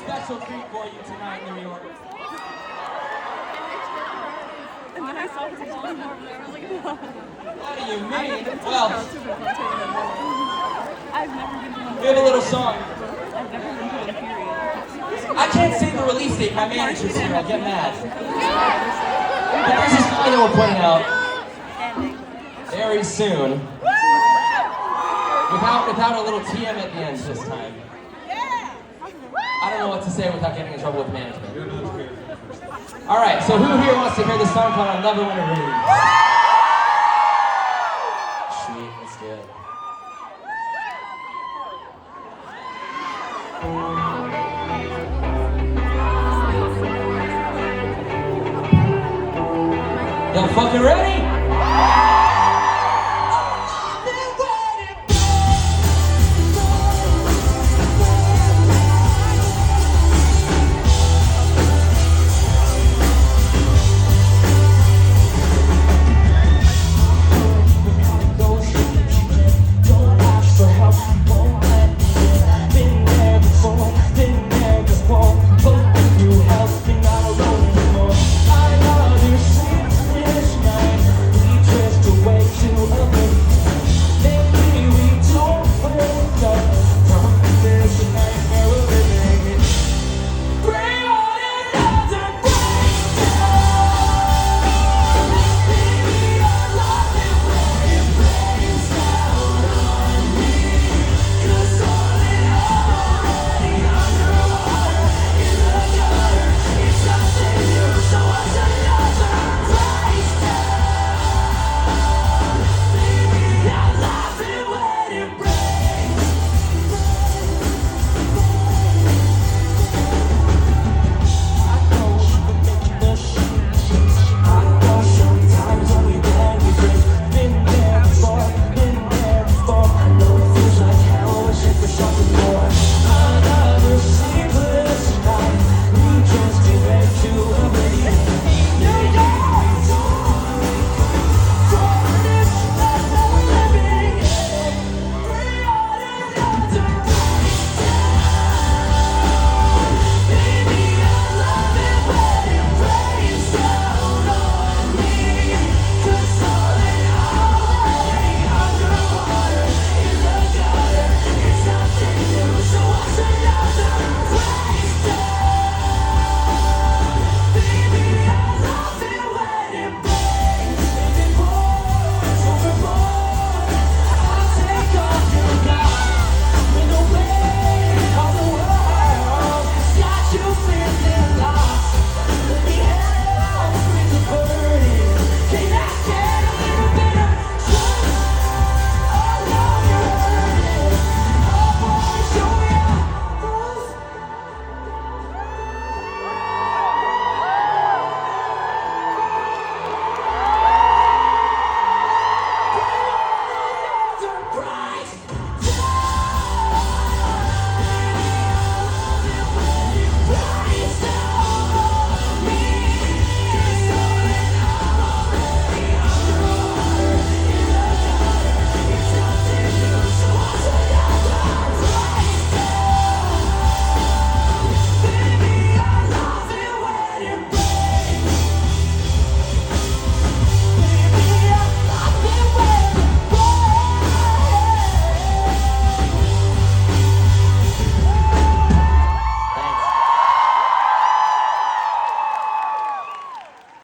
special treat for you tonight in New York. And then I saw his volume over there. I was like, oh. What do you mean? Well, I've never been to one. we have a little song. I've never been to one, period. I can't say the release date. My manager's here. I'll get mad. But there's a song that we're putting out very soon. Without a little TM at the end this time. I don't know what to say without getting in trouble with management. All right, so who here wants to hear this song called "I Love It When It Rains"? Sweet, let's do it. Y'all fucking ready?